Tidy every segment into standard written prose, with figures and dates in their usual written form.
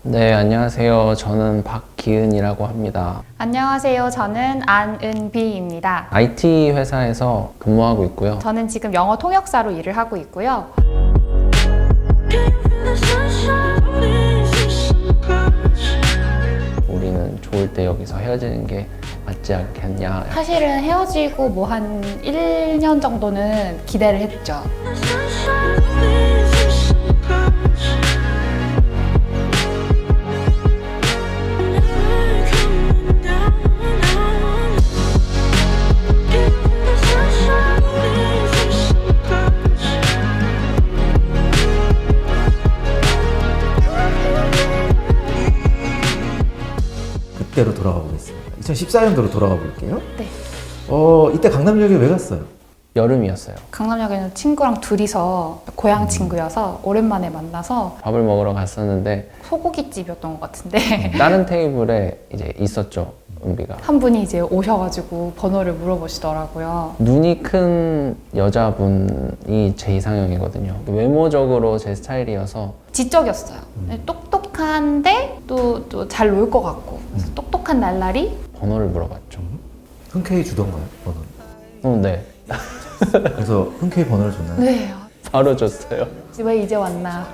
네, 안녕하세요. 저는 박기은이라고 합니다. 안녕하세요. 저는 안은비입니다. IT 회사에서 근무하고 있고요. 저는 지금 영어 통역사로 일을 하고 있고요. 우리는 좋을 때 여기서 헤어지는 게 맞지 않겠냐. 사실은 헤어지고 뭐 한 1년 정도는 기대를 했죠. 그때로 돌아가 보겠습니다. 2014년도로 돌아가 볼게요. 네. 이때 강남역에 왜 갔어요? 여름이었어요. 강남역에는 친구랑 둘이서 고향 친구여서 오랜만에 만나서 밥을 먹으러 갔었는데 소고기집이었던 것 같은데 다른 테이블에 이제 있었죠, 은비가. 한 분이 이제 오셔가지고 번호를 물어보시더라고요. 눈이 큰 여자분이 제 이상형이거든요. 외모적으로 제 스타일이어서 지적이었어요. 똑똑한데 또 잘 놀 것 같고 그래서 똑똑한 날라리. 번호를 물어봤죠. 흔쾌히 주던가요? 번호를? 네. 그래서 흔쾌히 번호를 줬나요? 네. 바로 줬어요. 왜 이제 왔나?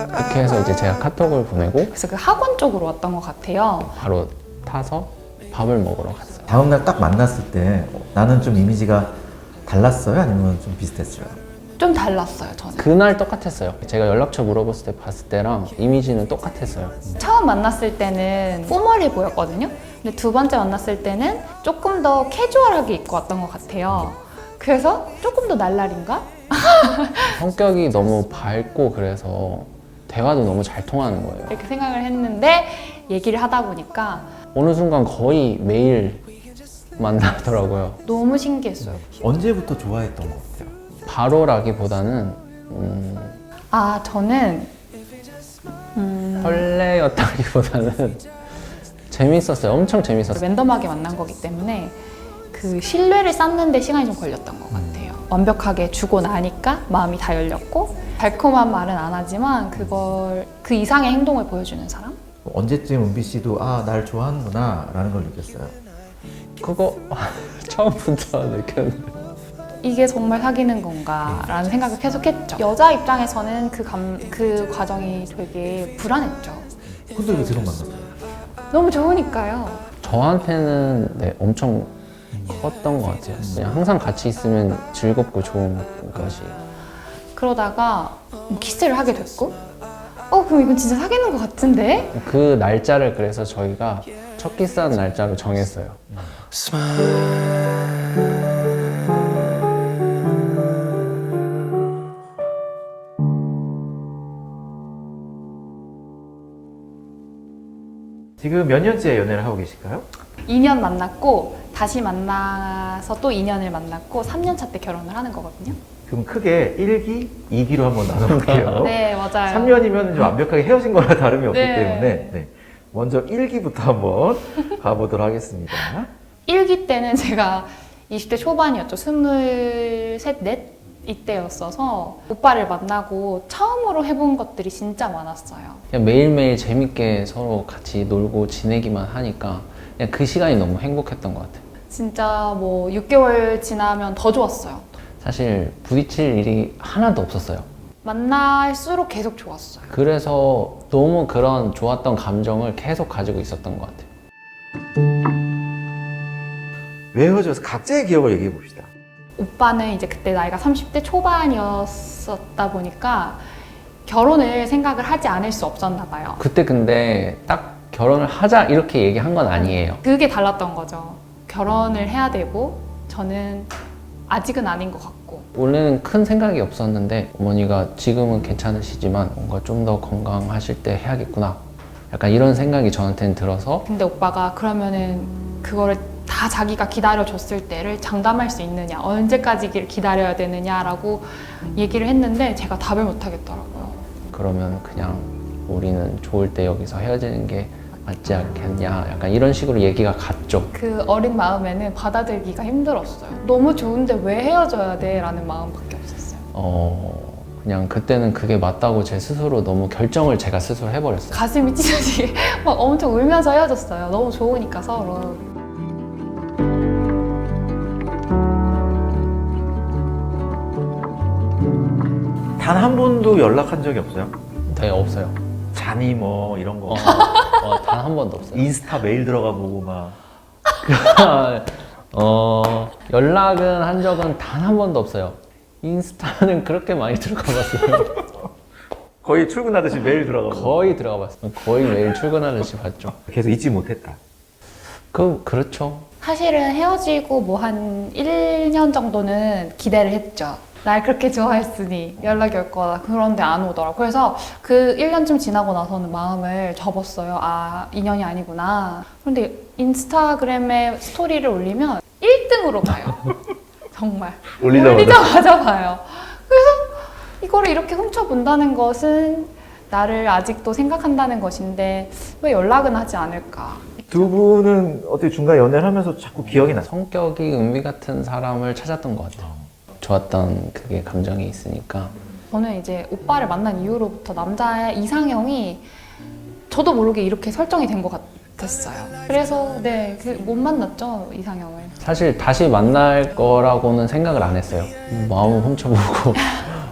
그렇게 해서 이제 제가 카톡을 보내고 그래서 그 학원 쪽으로 왔던 것 같아요. 바로 타서 밥을 먹으러 갔어요. 다음날 딱 만났을 때 나는 좀 이미지가 달랐어요? 아니면 좀 비슷했어요? 좀 달랐어요, 저는. 그날 똑같았어요. 제가 연락처 물어봤을 때 봤을 때랑 이미지는 똑같았어요. 처음 만났을 때는 포멀해 보였거든요. 근데 두 번째 만났을 때는 조금 더 캐주얼하게 입고 왔던 것 같아요. 그래서 조금 더 날라리인가? 성격이 너무 밝고 그래서 대화도 너무 잘 통하는 거예요. 이렇게 생각을 했는데 얘기를 하다 보니까 어느 순간 거의 매일 만나더라고요. 너무 신기했어요. 언제부터 좋아했던 것 같아요? 바로라기보다는 저는 설레였다기보다는 재밌었어요. 엄청 재밌었어요. 랜덤하게 만난 거기 때문에 그 신뢰를 쌓는 데 시간이 좀 걸렸던 것 같아요. 완벽하게 주고 나니까 마음이 다 열렸고 달콤한 말은 안 하지만 그 이상의 행동을 보여주는 사람? 언제쯤 은비 씨도 날 좋아하는구나 라는 걸 느꼈어요? 그거 처음부터 느꼈는데 이게 정말 사귀는 건가 라는 생각을 계속 했죠. 여자 입장에서는 그 과정이 되게 불안했죠. 근데 왜 계속 만났어요? 너무 좋으니까요. 저한테는 네, 엄청 컸던 것 같아요. 그냥 항상 같이 있으면 즐겁고 좋은 것이. 그러다가 키스를 하게 됐고 그럼 이건 진짜 사귀는 것 같은데? 그 날짜를 그래서 저희가 첫 키스한 날짜로 정했어요. 지금 몇 년째 연애를 하고 계실까요? 2년 만났고 다시 만나서 또 2년을 만났고 3년 차 때 결혼을 하는 거거든요. 그럼 크게 1기, 2기로 한번 나눠볼게요. 네, 맞아요. 3년이면 좀 완벽하게 헤어진 거나 다름이 없기 네. 때문에 먼저 1기부터 한번 가보도록 하겠습니다. 1기 때는 제가 20대 초반이었죠. 23, 4 이때였어서 오빠를 만나고 처음으로 해본 것들이 진짜 많았어요. 그냥 매일매일 재밌게 서로 같이 놀고 지내기만 하니까 그냥 그 시간이 너무 행복했던 것 같아요. 진짜 뭐 6개월 지나면 더 좋았어요. 사실 부딪힐 일이 하나도 없었어요. 만날수록 계속 좋았어요. 그래서 너무 그런 좋았던 감정을 계속 가지고 있었던 것 같아요. 왜 헤어져서 각자의 기억을 얘기해 봅시다. 오빠는 이제 그때 나이가 30대 초반이었었다 보니까 결혼을 생각을 하지 않을 수 없었나 봐요. 그때 근데 딱 결혼을 하자 이렇게 얘기한 건 아니에요. 그게 달랐던 거죠. 결혼을 해야 되고 저는 아직은 아닌 것 같고. 원래는 큰 생각이 없었는데 어머니가 지금은 괜찮으시지만 뭔가 좀 더 건강하실 때 해야겠구나. 약간 이런 생각이 저한테는 들어서 근데 오빠가 그러면은 그거를 다 자기가 기다려줬을 때를 장담할 수 있느냐, 언제까지 기다려야 되느냐라고 얘기를 했는데 제가 답을 못 하겠더라고요. 그러면 그냥 우리는 좋을 때 여기서 헤어지는 게 맞지 않겠냐 약간 이런 식으로 얘기가 갔죠. 그 어린 마음에는 받아들이기가 힘들었어요. 너무 좋은데 왜 헤어져야 돼? 라는 마음밖에 없었어요. 그냥 그때는 그게 맞다고 제 스스로 너무 결정을 제가 스스로 해버렸어요. 가슴이 찢어지게 막 엄청 울면서 헤어졌어요. 너무 좋으니까 서로. 단 한 번도 연락한 적이 없어요? 네, 없어요. 자니 뭐 이런 거. 단 한 번도 없어요. 인스타 메일 들어가 보고 막. 연락은 한 적은 단 한 번도 없어요. 인스타는 그렇게 많이 들어가 봤어요. 거의 출근하듯이 메일 들어가 보고. 거의 들어가 봤어요. 거의 매일 출근하듯이 봤죠. 계속 잊지 못했다. 그렇죠. 사실은 헤어지고 뭐 한 1년 정도는 기대를 했죠. 날 그렇게 좋아했으니 연락이 올 거다. 그런데 안 오더라고. 그래서 그 1년쯤 지나고 나서는 마음을 접었어요. 아, 인연이 아니구나. 그런데 인스타그램에 스토리를 올리면 1등으로 봐요. 정말. 올리자마자 봐요. 그래서 이거를 이렇게 훔쳐본다는 것은 나를 아직도 생각한다는 것인데 왜 연락은 하지 않을까? 두 분은 어떻게 중간에 연애를 하면서 자꾸 기억이 나요? 성격이 은비 같은 사람을 찾았던 것 같아요. 좋았던 그게 감정이 있으니까. 저는 이제 오빠를 만난 이후로부터 남자의 이상형이 저도 모르게 이렇게 설정이 된 것 같았어요. 그래서 네, 못 만났죠, 이상형을. 사실 다시 만날 거라고는 생각을 안 했어요. 마음을 훔쳐보고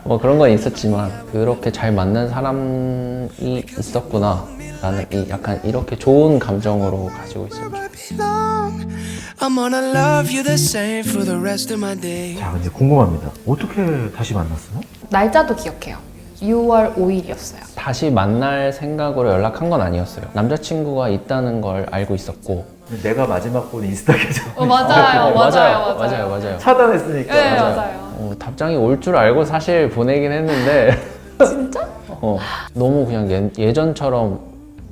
뭐 그런 건 있었지만 그렇게 잘 맞는 사람이 있었구나 라는 약간 이렇게 좋은 감정으로 가지고 있었죠. I'm gonna love you the same for the rest of my day. 자, 이제 궁금합니다. 어떻게 다시 만났어요? 날짜도 기억해요. 6월 5일이었어요. 다시 만날 생각으로 연락한 건 아니었어요. 남자친구가 있다는 걸 알고 있었고. 내가 마지막 본 인스타 계정 맞아요. 차단했으니까. 네, 맞아요. 답장이 올 줄 알고 사실 보내긴 했는데 진짜? 너무 그냥 예전처럼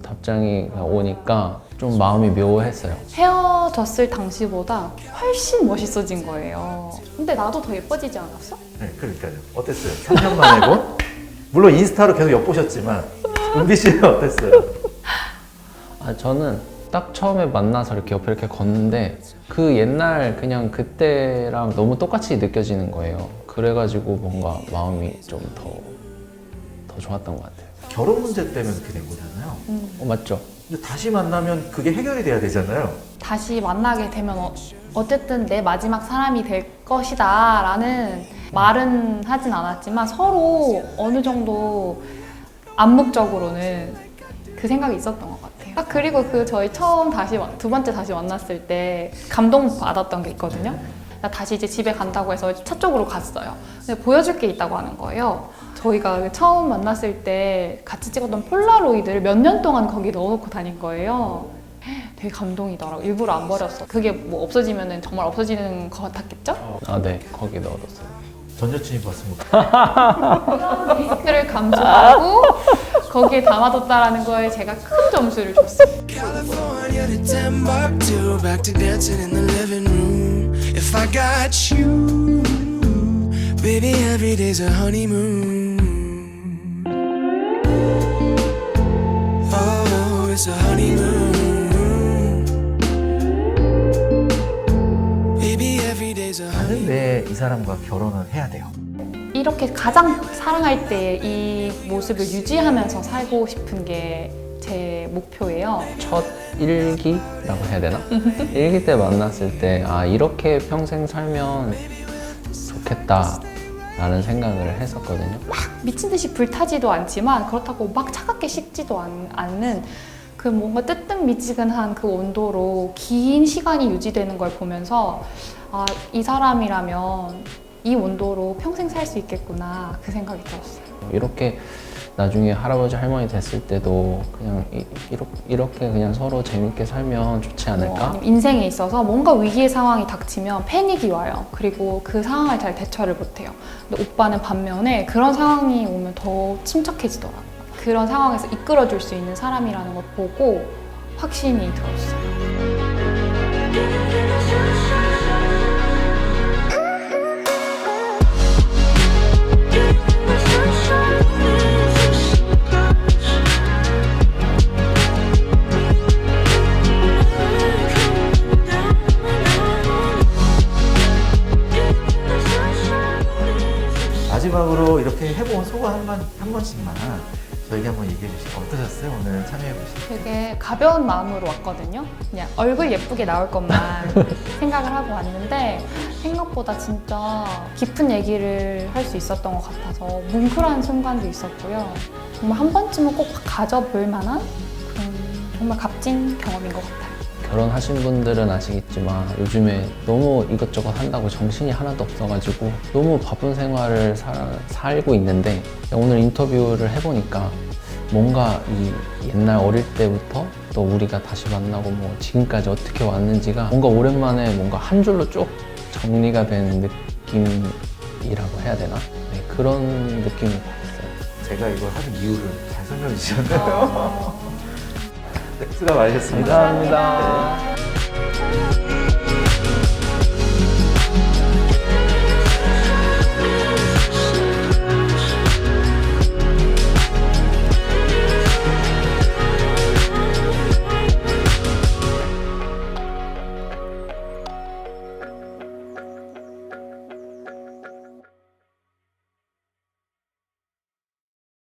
답장이 오니까 좀 마음이 묘했어요. 헤어졌을 당시보다 훨씬 멋있어진 거예요. 근데 나도 더 예뻐지지 않았어? 네, 그러니까요. 어땠어요? 3년 만에 본? 물론 인스타로 계속 엿보셨지만 은비 씨는 어땠어요? 저는 딱 처음에 만나서 이렇게 옆에 이렇게 걷는데 그 옛날 그냥 그때랑 너무 똑같이 느껴지는 거예요. 그래가지고 뭔가 마음이 좀 더 좋았던 것 같아요. 결혼 문제 때문에 그렇게 된 거잖아요. 맞죠? 근데 다시 만나면 그게 해결이 돼야 되잖아요. 다시 만나게 되면 어쨌든 내 마지막 사람이 될 것이다 라는 말은 하진 않았지만 서로 어느 정도 암묵적으로는 그 생각이 있었던 것 같아요. 그리고 저희 처음 두 번째 다시 만났을 때 감동받았던 게 있거든요. 나 다시 이제 집에 간다고 해서 차 쪽으로 갔어요. 근데 보여줄 게 있다고 하는 거예요. 저희가 처음 만났을 때 같이 찍었던 폴라로이드를 몇 년 동안 거기 넣어놓고 다닌 거예요. 되게 감동이더라고요. 일부러 안 버렸어. 그게 뭐 없어지면 정말 없어지는 것 같았겠죠? 네. 거기 넣어뒀어요. 전 여친이 봤습니다. 리스크를 감수하고 거기에 담아뒀다라는 거에 제가 큰 점수를 줬어요. California to Timbuktu, back to dancing in the living room. If I got you, baby, every day's a honeymoon. Oh, it's a honeymoon. Baby, every day's a 나는 honeymoon. 왜 이 사람과 결혼을 해야 돼요? 이렇게 가장 사랑할 때 이 모습을 유지하면서 살고 싶은 게 제 목표예요. 첫 일기라고 해야 되나? 일기 때 만났을 때 이렇게 평생 살면 좋겠다 라는 생각을 했었거든요. 미친 듯이 불타지도 않지만 그렇다고 막 차갑게 식지도 않는 그 뭔가 뜨뜻미지근한 그 온도로 긴 시간이 유지되는 걸 보면서 이 사람이라면 이 온도로 평생 살 수 있겠구나 그 생각이 들었어요. 이렇게 나중에 할아버지 할머니 됐을 때도 그냥 이렇게 그냥 서로 재밌게 살면 좋지 않을까? 아니면 인생에 있어서 뭔가 위기의 상황이 닥치면 패닉이 와요. 그리고 그 상황을 잘 대처를 못해요. 근데 오빠는 반면에 그런 상황이 오면 더 침착해지더라고요. 그런 상황에서 이끌어줄 수 있는 사람이라는 걸 보고 확신이 들었어요. 마지막으로 이렇게 해본 소감 한 번씩만 저에게 한번 얘기해 주시죠. 어떠셨어요? 오늘 참여해 보시죠. 되게 가벼운 마음으로 왔거든요. 그냥 얼굴 예쁘게 나올 것만 생각을 하고 왔는데 생각보다 진짜 깊은 얘기를 할 수 있었던 것 같아서 뭉클한 순간도 있었고요. 정말 한 번쯤은 꼭 가져볼 만한 그런 정말 값진 경험인 것 같아요. 결혼하신 분들은 아시겠지만 요즘에 너무 이것저것 한다고 정신이 하나도 없어가지고 너무 바쁜 생활을 살고 있는데 오늘 인터뷰를 해보니까 뭔가 이 옛날 어릴 때부터 또 우리가 다시 만나고 뭐 지금까지 어떻게 왔는지가 뭔가 오랜만에 뭔가 한 줄로 쭉 정리가 된 느낌이라고 해야 되나? 네, 그런 느낌을 받았어요. 제가 이걸 하는 이유를 잘 설명해 주셨네요. 네, 수고 많으셨습니다. 감사합니다.